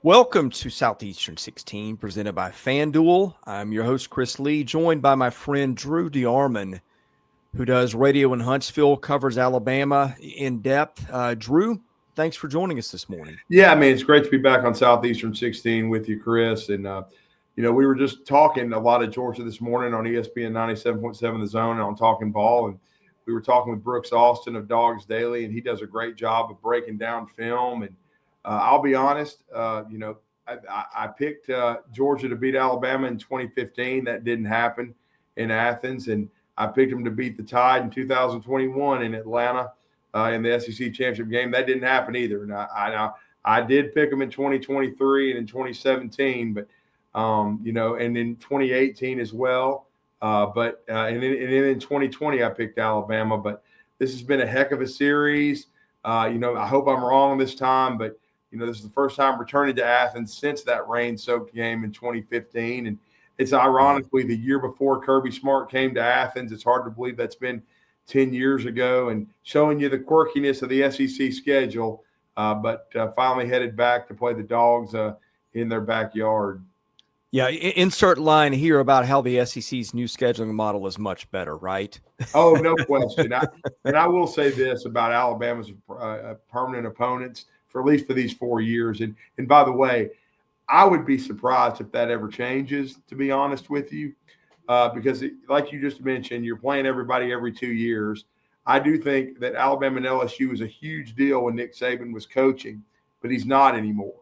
Welcome to Southeastern 16, presented by FanDuel. I'm your host, Chris Lee, joined by my friend Drew DeArmond, who does radio in Huntsville, covers Alabama in depth. Drew, thanks for joining us this morning. Yeah, I mean, it's great to be back on Southeastern 16 with you, Chris. And, we were just talking a lot of Georgia this morning on ESPN 97.7 The Zone and on Talking Ball. And we were talking with Brooks Austin of Dogs Daily, and he does a great job of breaking down film. And I'll be honest, I picked Georgia to beat Alabama in 2015. That didn't happen in Athens. And I picked them to beat the Tide in 2021 in Atlanta in the SEC championship game. That didn't happen either. And I did pick them in 2023 and in 2017, but and in 2018 as well. And then in 2020 I picked Alabama. But this has been a heck of a series. I hope I'm wrong this time, but this is the first time returning to Athens since that rain-soaked game in 2015. And it's ironically the year before Kirby Smart came to Athens. It's hard to believe that's been 10 years ago, and showing you the quirkiness of the SEC schedule, but finally headed back to play the Dogs in their backyard. Yeah, insert line here about how the SEC's new scheduling model is much better, right? Oh, no question. I will say this about Alabama's permanent opponents, for at least for these 4 years. And by the way, I would be surprised if that ever changes, to be honest with you, because like you just mentioned, you're playing everybody every 2 years. I do think that Alabama and LSU was a huge deal when Nick Saban was coaching, but he's not anymore.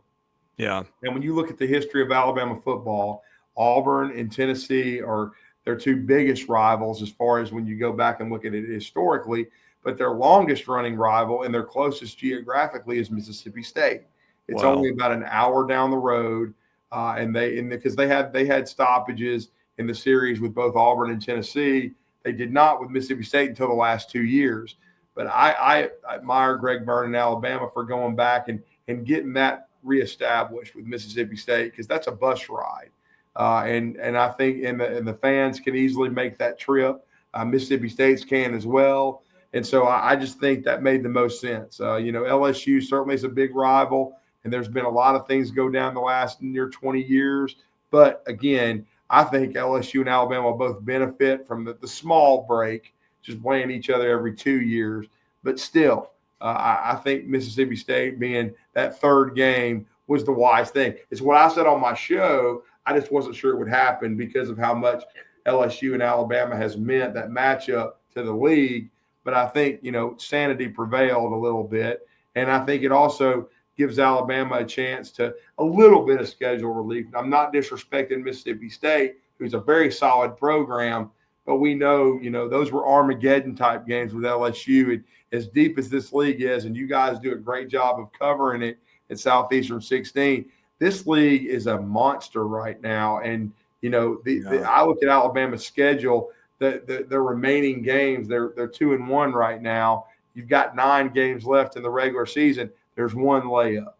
Yeah. And when you look at the history of Alabama football, Auburn and Tennessee are their two biggest rivals as far as when you go back and look at it historically. But their longest running rival and their closest geographically is Mississippi State. It's only about an hour down the road, because they had stoppages in the series with both Auburn and Tennessee. They did not with Mississippi State until the last 2 years. But I admire Greg Byrne in Alabama for going back and getting that reestablished with Mississippi State, because that's a bus ride. And I think and the fans can easily make that trip. Mississippi State's can as well. And so I just think that made the most sense. LSU certainly is a big rival, and there's been a lot of things go down the last near 20 years. But again, I think LSU and Alabama will both benefit from the small break, just playing each other every 2 years. But still, I think Mississippi State being that third game was the wise thing. It's what I said on my show. I just wasn't sure it would happen because of how much LSU and Alabama has meant, that matchup, to the league. But I think, sanity prevailed a little bit. And I think it also gives Alabama a chance to a little bit of schedule relief. I'm not disrespecting Mississippi State, who's a very solid program, but we know, those were Armageddon-type games with LSU. And as deep as this league is, and you guys do a great job of covering it at Southeastern 16, this league is a monster right now. And, I look at Alabama's schedule, the remaining games, they're 2-1 right now. You've got 9 games left in the regular season. There's one layup,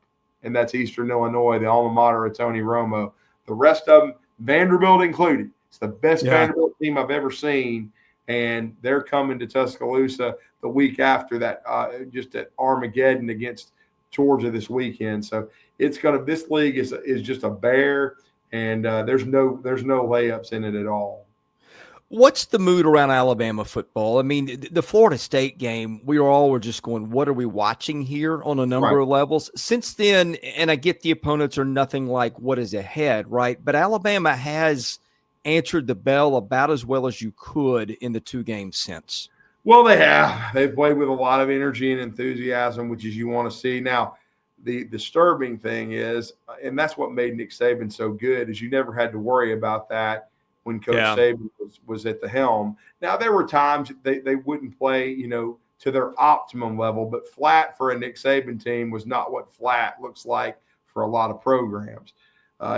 and that's Eastern Illinois, the alma mater of Tony Romo. The rest of them, Vanderbilt included, it's the best Vanderbilt team I've ever seen, and they're coming to Tuscaloosa the week after that, just at Armageddon against Georgia this weekend. So this league is just a bear, and there's no layups in it at all. What's the mood around Alabama football? I mean, the Florida State game, we were just going, what are we watching here on a number of levels? Since then, and I get the opponents are nothing like what is ahead, right? But Alabama has answered the bell about as well as you could in the 2 games since. Well, they have. They've played with a lot of energy and enthusiasm, which is you want to see. Now, the disturbing thing is, and that's what made Nick Saban so good, is you never had to worry about that when Coach Saban was at the helm. Now, there were times they wouldn't play, to their optimum level, but flat for a Nick Saban team was not what flat looks like for a lot of programs.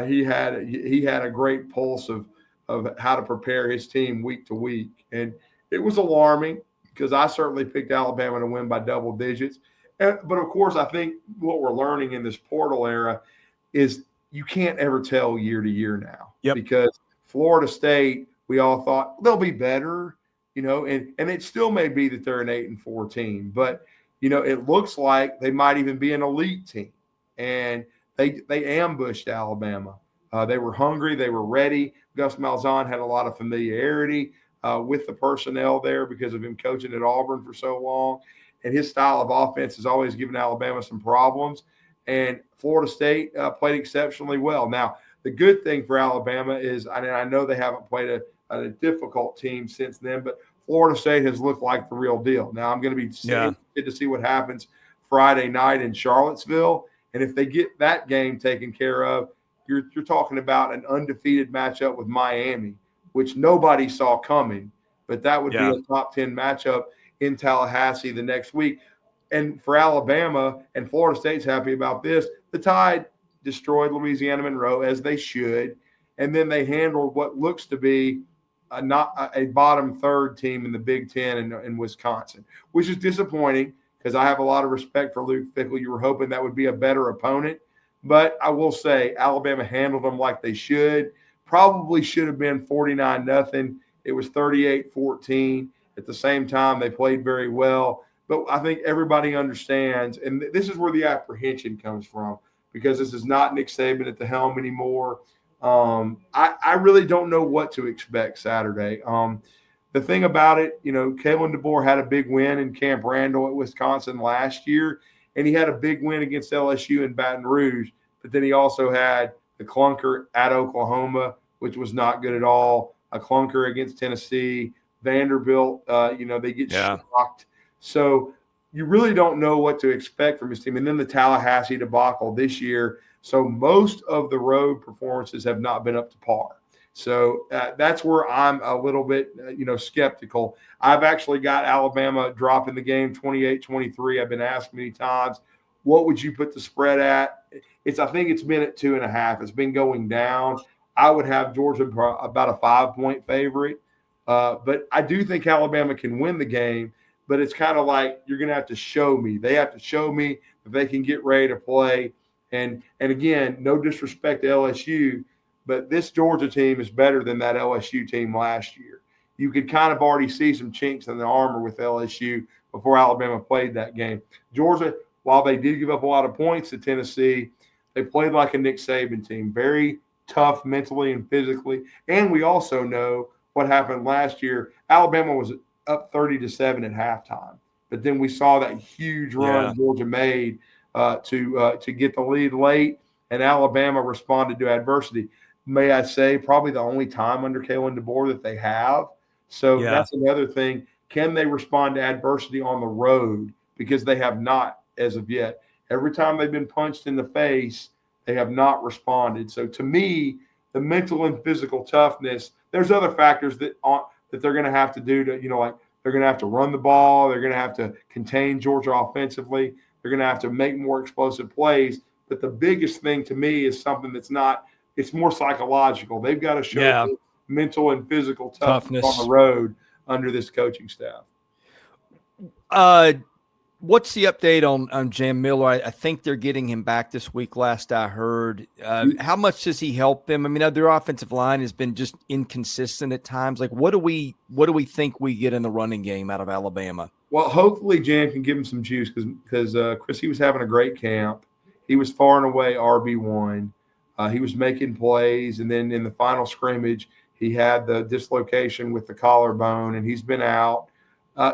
He had a great pulse of how to prepare his team week to week. And it was alarming because I certainly picked Alabama to win by double digits. But, of course, I think what we're learning in this portal era is you can't ever tell year to year now. Because Florida State, we all thought they'll be better, and it still may be that they're an 8-4 team. But, it looks like they might even be an elite team. And they ambushed Alabama. They were hungry. They were ready. Gus Malzahn had a lot of familiarity with the personnel there because of him coaching at Auburn for so long. And his style of offense has always given Alabama some problems. And Florida State played exceptionally well. Now, the good thing for Alabama is, I know they haven't played a difficult team since then, but Florida State has looked like the real deal. Now, I'm going to be interested to see what happens Friday night in Charlottesville. And if they get that game taken care of, you're talking about an undefeated matchup with Miami, which nobody saw coming. But that would be a top 10 matchup in Tallahassee the next week. And for Alabama, and Florida State's happy about this, the Tide destroyed Louisiana-Monroe, as they should. And then they handled what looks to be not a bottom third team in the Big Ten in Wisconsin, which is disappointing because I have a lot of respect for Luke Fickell. You were hoping that would be a better opponent. But I will say Alabama handled them like they should. Probably should have been 49-0. It was 38-14. At the same time, they played very well. But I think everybody understands, and this is where the apprehension comes from, because this is not Nick Saban at the helm anymore. I really don't know what to expect Saturday. The thing about it, Kalen DeBoer had a big win in Camp Randall at Wisconsin last year, and he had a big win against LSU in Baton Rouge. But then he also had the clunker at Oklahoma, which was not good at all, a clunker against Tennessee, Vanderbilt, they get shocked. So you really don't know what to expect from his team. And then the Tallahassee debacle this year. So most of the road performances have not been up to par. So that's where I'm a little bit, skeptical. I've actually got Alabama dropping the game 28-23. I've been asked many times, what would you put the spread at? I think it's been at 2.5. It's been going down. I would have Georgia about a 5-point favorite. But I do think Alabama can win the game. But it's kind of like you're going to have to show me. They have to show me that they can get ready to play. And again, no disrespect to LSU, but this Georgia team is better than that LSU team last year. You could kind of already see some chinks in the armor with LSU before Alabama played that game. Georgia, while they did give up a lot of points to Tennessee, they played like a Nick Saban team, very tough mentally and physically. And we also know what happened last year. Alabama was up 30-7 at halftime, but then we saw that huge run Georgia made to get the lead late, and Alabama responded to adversity. May I say, probably the only time under Kalen DeBoer that they have. So that's another thing. Can they respond to adversity on the road? Because they have not as of yet. Every time they've been punched in the face, they have not responded. So to me, the mental and physical toughness, there's other factors that they're going to have to do to, like they're going to have to run the ball. They're going to have to contain Georgia offensively. They're going to have to make more explosive plays. But the biggest thing to me is something that's not, it's more psychological. They've got to show mental and physical toughness on the road under this coaching staff. What's the update on Jam Miller? I think they're getting him back this week, last I heard. How much does he help them? I mean, their offensive line has been just inconsistent at times. Like, what do we think we get in the running game out of Alabama? Well, hopefully Jam can give him some juice because Chris, he was having a great camp. He was far and away RB1. He was making plays, and then in the final scrimmage, he had the dislocation with the collarbone, and he's been out.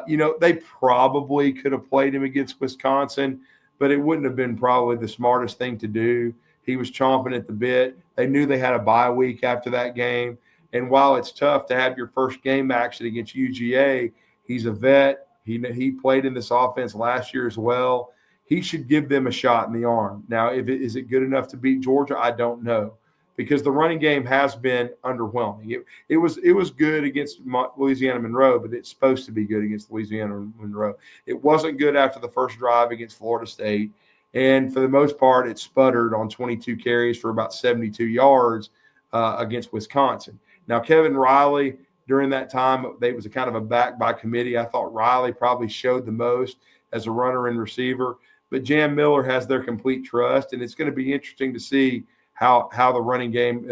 They probably could have played him against Wisconsin, but it wouldn't have been probably the smartest thing to do. He was chomping at the bit. They knew they had a bye week after that game. And while it's tough to have your first game action against UGA, he's a vet. He played in this offense last year as well. He should give them a shot in the arm. Now, is it good enough to beat Georgia? I don't know, because the running game has been underwhelming. It was good against Louisiana-Monroe, but it's supposed to be good against Louisiana-Monroe. It wasn't good after the first drive against Florida State, and for the most part, it sputtered on 22 carries for about 72 yards against Wisconsin. Now, Kevin Riley, during that time, they was a kind of a back by committee. I thought Riley probably showed the most as a runner and receiver, but Jam Miller has their complete trust, and it's going to be interesting to see how the running game,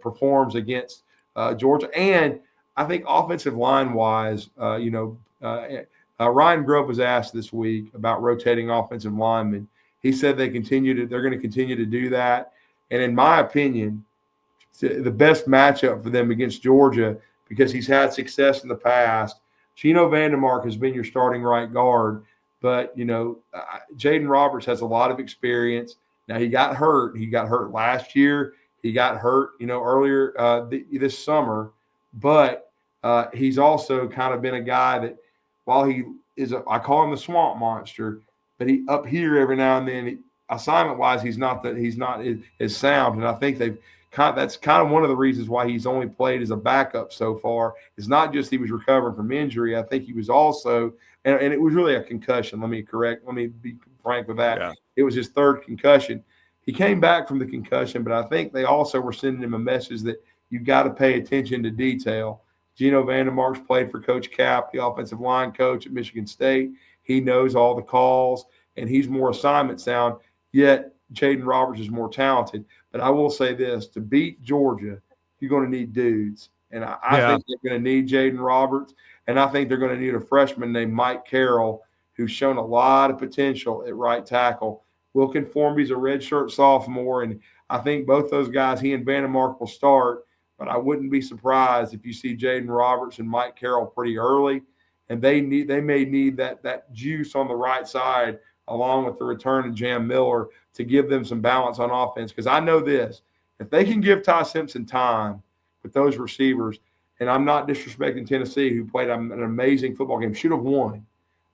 performs against Georgia. And I think offensive line-wise, Ryan Grubb was asked this week about rotating offensive linemen, He said they're going to continue to do that. And in my opinion, the best matchup for them against Georgia, because he's had success in the past. Gino Vandermark has been your starting right guard, but Jaden Roberts has a lot of experience. Now he got hurt. He got hurt last year. He got hurt, earlier this summer. But he's also kind of been a guy that, while he is, I call him the swamp monster, but he up here every now and then. Assignment wise, he's not as sound, and I think that's kind of one of the reasons why he's only played as a backup so far. It's not just he was recovering from injury. I think he was also, and it was really a concussion. Let me be frank with that. Yeah. It was his third concussion. He came back from the concussion, but I think they also were sending him a message that you've got to pay attention to detail. Gino Vandermark's played for Coach Cap, the offensive line coach at Michigan State. He knows all the calls, and he's more assignment sound, yet Jaden Roberts is more talented. But I will say this, to beat Georgia, you're going to need dudes. And I think they're going to need Jaden Roberts, and I think they're going to need a freshman named Mike Carroll, who's shown a lot of potential at right tackle. Wilkin Formby's a redshirt sophomore, and I think both those guys, he and Vandermark, will start. But I wouldn't be surprised if you see Jaden Roberts and Mike Carroll pretty early, and they may need that juice on the right side, along with the return of Jam Miller, to give them some balance on offense. Because I know this, if they can give Ty Simpson time with those receivers, and I'm not disrespecting Tennessee, who played an amazing football game, should have won.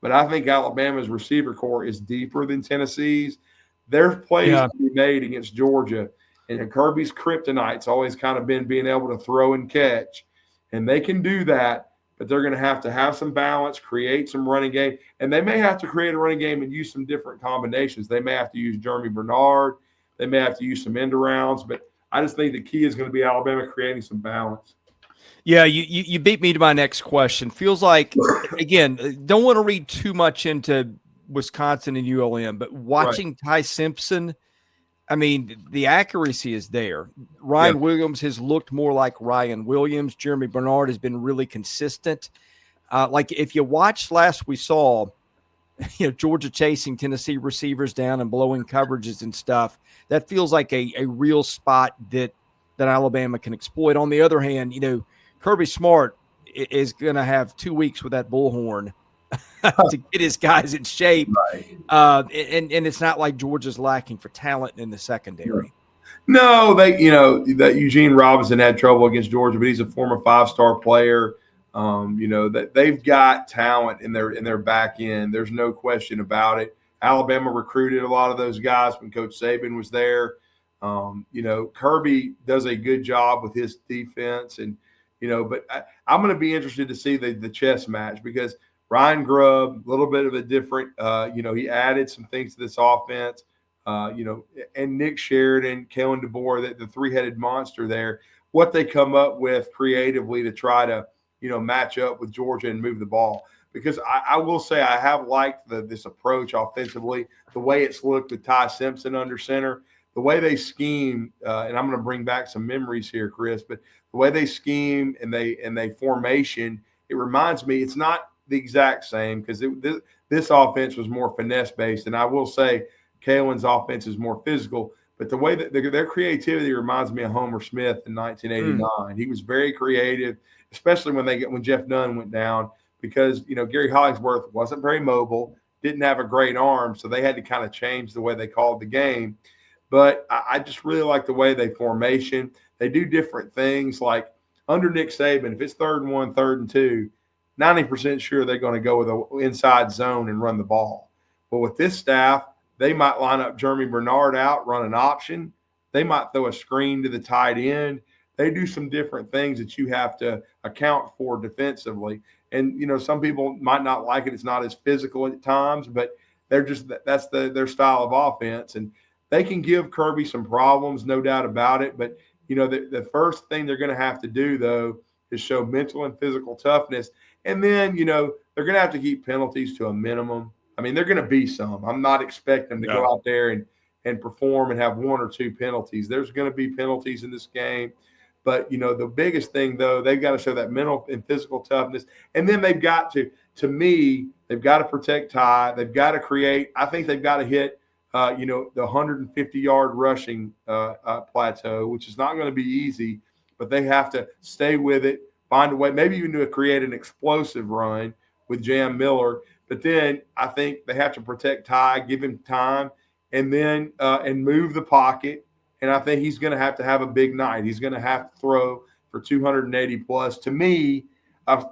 But I think Alabama's receiver core is deeper than Tennessee's. There's plays to be made against Georgia. And Kirby's kryptonite's always kind of been being able to throw and catch. And they can do that, but they're going to have some balance, create some running game. And they may have to create a running game and use some different combinations. They may have to use Jeremy Bernard. They may have to use some end arounds. But I just think the key is going to be Alabama creating some balance. Yeah, you beat me to my next question. Feels like, again, don't want to read too much into Wisconsin and ULM, but watching Ty Simpson, I mean, the accuracy is there. Ryan Williams has looked more like Ryan Williams. Jeremy Bernard has been really consistent. Like if you watched last, we saw, Georgia chasing Tennessee receivers down and blowing coverages and stuff. That feels like a real spot that Alabama can exploit. On the other hand, Kirby Smart is going to have 2 weeks with that bullhorn to get his guys in shape. Right. And it's not like Georgia's lacking for talent in the secondary. No, that Eugene Robinson had trouble against Georgia, but he's a former 5-star player. That they've got talent in their back end. There's no question about it. Alabama recruited a lot of those guys when Coach Saban was there. Kirby does a good job with his defense, and but I'm going to be interested to see the chess match, because Ryan Grubb, a little bit of a different, he added some things to this offense, and Nick Sheridan, Kalen DeBoer, the three-headed monster there, what they come up with creatively to try to, match up with Georgia and move the ball. Because I will say I have liked this approach offensively, the way it's looked with Ty Simpson under center, the way they scheme, and I'm going to bring back some memories here, Chris, but the way they scheme and they formation, it reminds me, it's not the exact same, because this offense was more finesse based, and I will say Kalen's offense is more physical. But the way that their creativity reminds me of Homer Smith in 1989. He was very creative, especially when Jeff Nunn went down, because Gary Hollingsworth wasn't very mobile, didn't have a great arm, so they had to kind of change the way they called the game. But I just really like the way they formation. They do different things, like under Nick Saban, if it's 3rd and 1, 3rd and 2, 90% sure they're going to go with an inside zone and run the ball. But with this staff, they might line up Jeremy Bernard out, run an option. They might throw a screen to the tight end. They do some different things that you have to account for defensively. And, some people might not like it. It's not as physical at times, but that's their style of offense. And they can give Kirby some problems, no doubt about it. But, the first thing they're going to have to do, though, is show mental and physical toughness. And then, they're going to have to keep penalties to a minimum. I mean, they're going to be some. I'm not expecting them to go out there and perform and have 1 or 2 penalties. There's going to be penalties in this game. But, the biggest thing, though, they've got to show that mental and physical toughness. And then they've got to me, they've got to protect Ty. They've got to create. I think they've got to hit the 150-yard rushing plateau, which is not going to be easy, but they have to stay with it, find a way, maybe even to create an explosive run with Jam Miller. But then I think they have to protect Ty, give him time, and then and move the pocket. And I think he's going to have a big night. He's going to have to throw for 280 plus. To me, for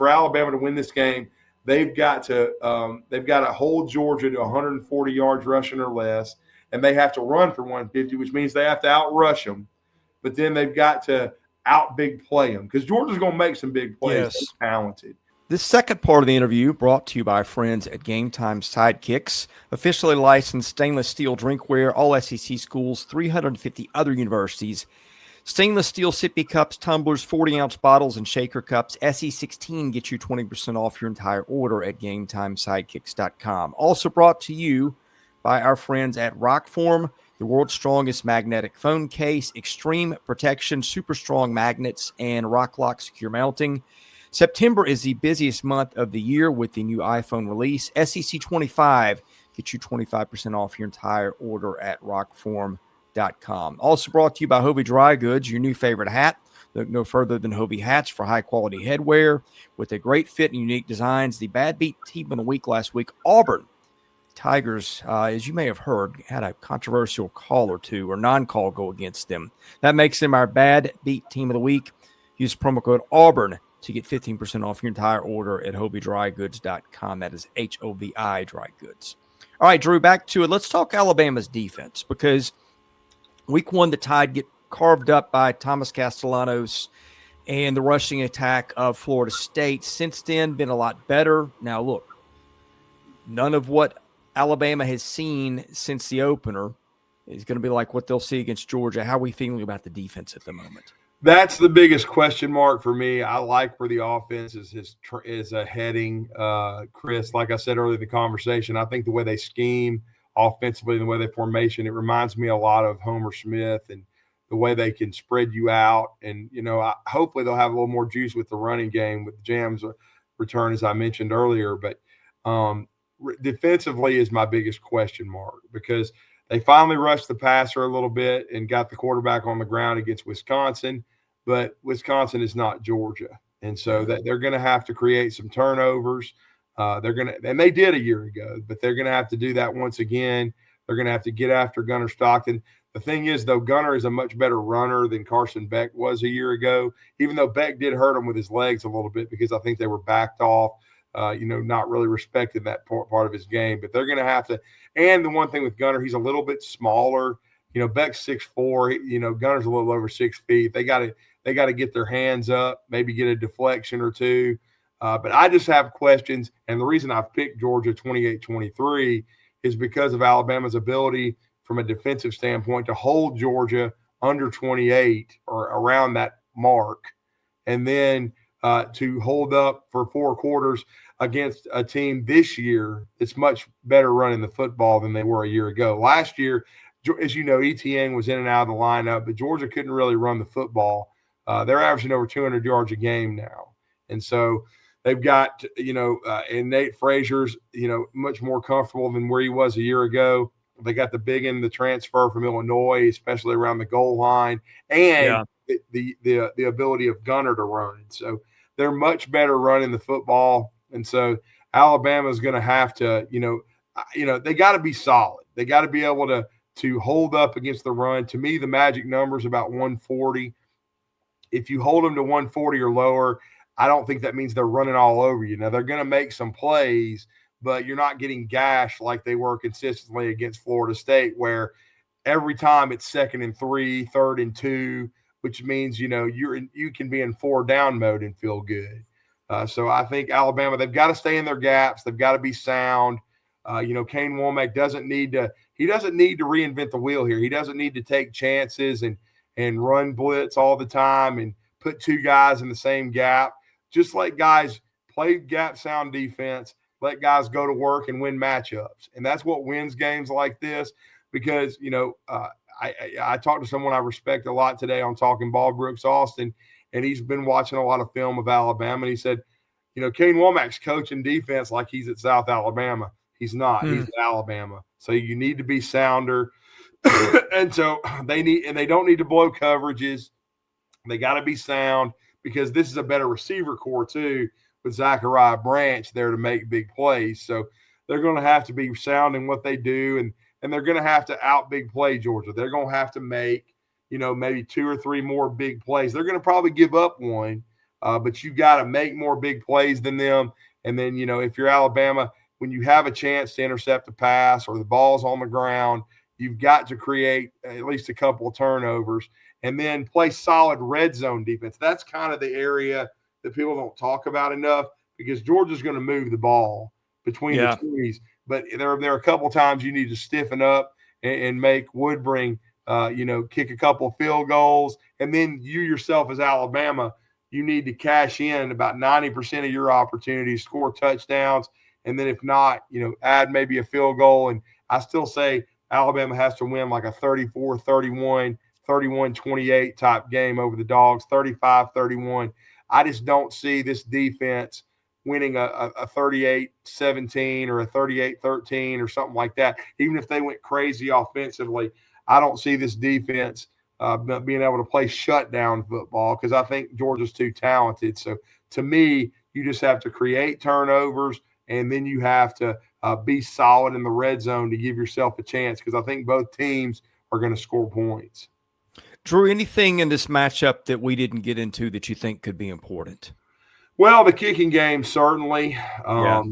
Alabama to win this game, they've got to hold Georgia to 140 yards rushing or less, and they have to run for 150, which means they have to outrush them. But then they've got to out big play them because Georgia's going to make some big plays. Yes. They're talented. This second part of the interview brought to you by friends at GameTime SIDEKICKS, officially licensed stainless steel drinkware, all SEC schools, 350 other universities. Stainless steel sippy cups, tumblers, 40-ounce bottles, and shaker cups. SE16 gets you 20% off your entire order at GameTimeSidekicks.com. Also brought to you by our friends at ROKFORM, the world's strongest magnetic phone case, extreme protection, super strong magnets, and RockLock secure mounting. September is the busiest month of the year with the new iPhone release. SEC 25 gets you 25% off your entire order at ROKFORM.com. Also brought to you by HOVI Dry Goods, your new favorite hat. Look no further than HOVI hats for high-quality headwear with a great fit and unique designs. The bad beat team of the week last week, Auburn Tigers, as you may have heard, had a controversial call or two or non-call go against them. That makes them our bad beat team of the week. Use promo code Auburn to get 15% off your entire order at HOVIDryGoods.com. That is HOVI Dry Goods. All right, Drew, back to it. Let's talk Alabama's defense because week one, the Tide get carved up by Thomas Castellanos and the rushing attack of Florida State. Since then, been a lot better. Now, look, none of what Alabama has seen since the opener is going to be like what they'll see against Georgia. How are we feeling about the defense at the moment? That's the biggest question mark for me. I like where the offense is heading. Chris, like I said earlier in the conversation, I think the way they scheme offensively and the way they formation, it reminds me a lot of Homer Smith and the way they can spread you out. And, hopefully they'll have a little more juice with the running game with Jam's return, as I mentioned earlier. But defensively is my biggest question mark because they finally rushed the passer a little bit and got the quarterback on the ground against Wisconsin, but Wisconsin is not Georgia. And so that they're going to have to create some turnovers. And they did a year ago, but they're going to have to do that once again. They're going to have to get after Gunnar Stockton. The thing is, though, Gunnar is a much better runner than Carson Beck was a year ago, even though Beck did hurt him with his legs a little bit because I think they were backed off. Not really respecting that part of his game, but they're going to have to. And the one thing with Gunnar, he's a little bit smaller. Beck's 6'4". Gunner's a little over 6 feet. They got to get their hands up, maybe get a deflection or two. But I just have questions, and the reason I've picked Georgia 28-23 is because of Alabama's ability from a defensive standpoint to hold Georgia under 28 or around that mark, and then to hold up for 4 quarters against a team this year that's much better running the football than they were a year ago. Last year, as you know, Etienne was in and out of the lineup, but Georgia couldn't really run the football. They're averaging over 200 yards a game now. And so they've got, and Nate Frazier's, much more comfortable than where he was a year ago. They got the big end, the transfer from Illinois, especially around the goal line, and the ability of Gunnar to run. So they're much better running the football. And so Alabama is going to have to, they got to be solid. They got to be able to hold up against the run. To me, the magic number is about 140. If you hold them to 140 or lower, I don't think that means they're running all over you. Now, they're going to make some plays, but you're not getting gashed like they were consistently against Florida State, where every time it's 2nd and 3, 3rd and 2, which means, you can be in 4-down mode and feel good. So I think Alabama, they've got to stay in their gaps. They've got to be sound. Kane Womack doesn't need to reinvent the wheel here. He doesn't need to take chances and run blitz all the time and put 2 guys in the same gap. Just let guys play gap sound defense, let guys go to work and win matchups. And that's what wins games like this because, I talked to someone I respect a lot today on Talking Ball, Brooks Austin, and he's been watching a lot of film of Alabama. And he said, Kane Womack's coaching defense like he's at South Alabama. He's not. He's at Alabama. So you need to be sounder. And so they don't need to blow coverages. They got to be sound because this is a better receiver core too with Zachariah Branch there to make big plays. So they're going to have to be sound in what they do, and they're going to have to out big play Georgia. They're going to have to make, maybe 2 or 3 more big plays. They're going to probably give up one, but you got to make more big plays than them. And then, if you're Alabama, when you have a chance to intercept a pass or the ball's on the ground, you've got to create at least a couple of turnovers and then play solid red zone defense. That's kind of the area that people don't talk about enough because Georgia's going to move the ball between the trees. But there are a couple of times you need to stiffen up and make Woodbring, kick a couple of field goals. And then you yourself as Alabama, you need to cash in about 90% of your opportunities, score touchdowns. And then if not, add maybe a field goal. And I still say Alabama has to win like a 34-31, 31-28 type game over the Dogs, 35-31. I just don't see this defense winning a 38-17 or a 38-13 or something like that. Even if they went crazy offensively, I don't see this defense being able to play shutdown football because I think Georgia's too talented. So to me, you just have to create turnovers, and then you have to be solid in the red zone to give yourself a chance because I think both teams are going to score points. Drew, anything in this matchup that we didn't get into that you think could be important? Well, the kicking game, certainly. I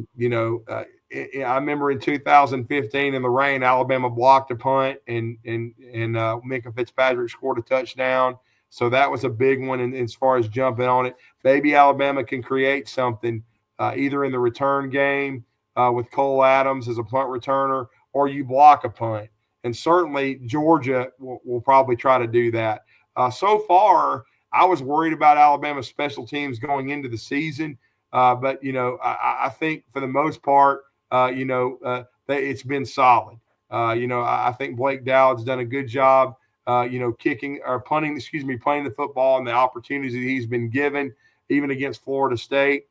remember in 2015 in the rain, Alabama blocked a punt and Minkah Fitzpatrick scored a touchdown. So that was a big one as far as jumping on it. Maybe Alabama can create something either in the return game with Cole Adams as a punt returner or you block a punt. And certainly Georgia will probably try to do that. So far, I was worried about Alabama's special teams going into the season. But I think for the most part, it's been solid. I think Blake Dowd's done a good job, playing the football and the opportunities that he's been given, even against Florida State,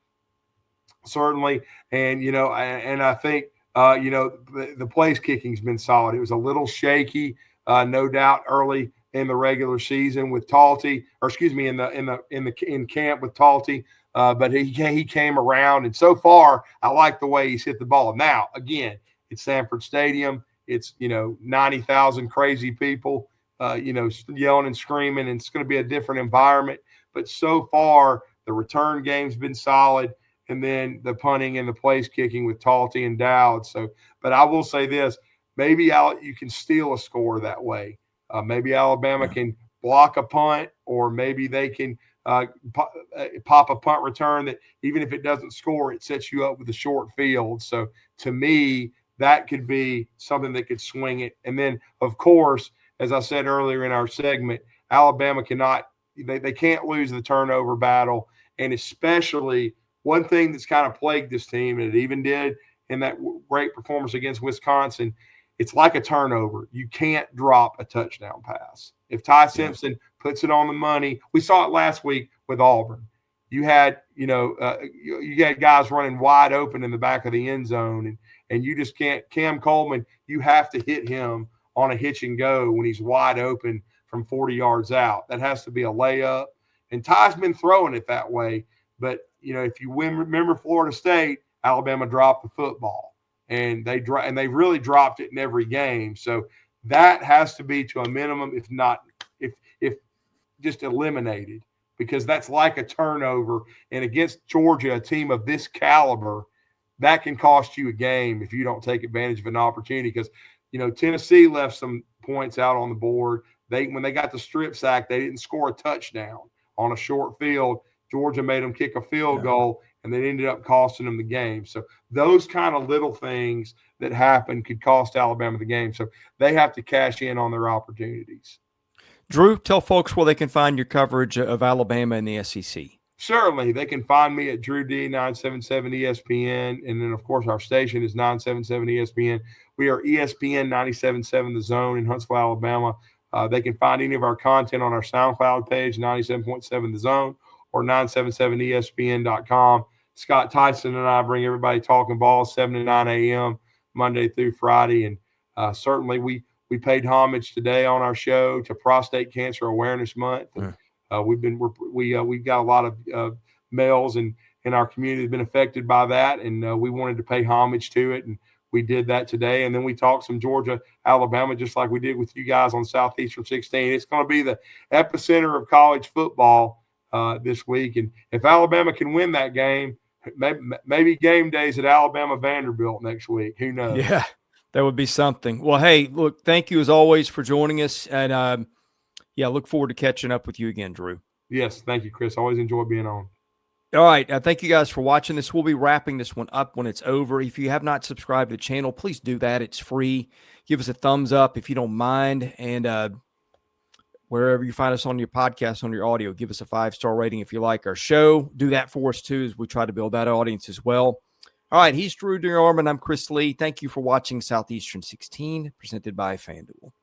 certainly. And, and I think, the place kicking's been solid. It was a little shaky, no doubt, early in the regular season with Talty, in camp with Talty. But he came around, and so far, I like the way he's hit the ball. Now, again, it's Sanford Stadium. It's 90,000 crazy people, yelling and screaming, and it's going to be a different environment. But so far, the return game's been solid. And then the punting and the place kicking with Talty and Dowd. So, but I will say this: maybe you can steal a score that way. Maybe Alabama can block a punt, or maybe they can pop a punt return that even if it doesn't score, it sets you up with a short field. So, to me, that could be something that could swing it. And then, of course, as I said earlier in our segment, Alabama they can't lose the turnover battle, and especially. One thing that's kind of plagued this team, and it even did in that great performance against Wisconsin, it's like a turnover. You can't drop a touchdown pass. If Ty Simpson puts it on the money, we saw it last week with Auburn. You had, you had guys running wide open in the back of the end zone, and you just can't. Cam Coleman, you have to hit him on a hitch and go when he's wide open from 40 yards out. That has to be a layup. And Ty's been throwing it that way, but if you remember Florida State, Alabama dropped the football, and they really dropped it in every game. So that has to be to a minimum, if just eliminated, because that's like a turnover. And against Georgia, a team of this caliber, that can cost you a game if you don't take advantage of an opportunity. Because Tennessee left some points out on the board. When they got the strip sack, they didn't score a touchdown on a short field. Georgia made them kick a field goal, and they ended up costing them the game. So those kind of little things that happen could cost Alabama the game. So they have to cash in on their opportunities. Drew, tell folks where they can find your coverage of Alabama and the SEC. Certainly. They can find me at Drew D 977 ESPN. And then, of course, our station is 977 ESPN. We are ESPN 97.7 The Zone in Huntsville, Alabama. They can find any of our content on our SoundCloud page, 97.7 The Zone, or 977ESPN.com. Scott Tyson and I bring everybody talking ball 7 to 9 a.m. Monday through Friday. And certainly we paid homage today on our show to Prostate Cancer Awareness Month. And we've got a lot of males in our community have been affected by that, and we wanted to pay homage to it, and we did that today. And then we talked some Georgia, Alabama, just like we did with you guys on Southeastern 16. It's going to be the epicenter of college football this week, and if Alabama can win that game, maybe game days at Alabama Vanderbilt next week. Who knows? Yeah, that would be something. Well, hey, look, thank you as always for joining us, and look forward to catching up with you again, Drew. Yes, thank you, Chris. Always enjoy being on. All right. Thank you guys for watching this. We'll be wrapping this one up when it's over. If you have not subscribed to the channel, please do that. It's free. Give us a thumbs up if you don't mind. And wherever you find us on your podcast, on your audio, give us a 5-star rating if you like our show. Do that for us too, as we try to build that audience as well. All right. He's Drew DeArmond. I'm Chris Lee. Thank you for watching Southeastern 16, presented by FanDuel.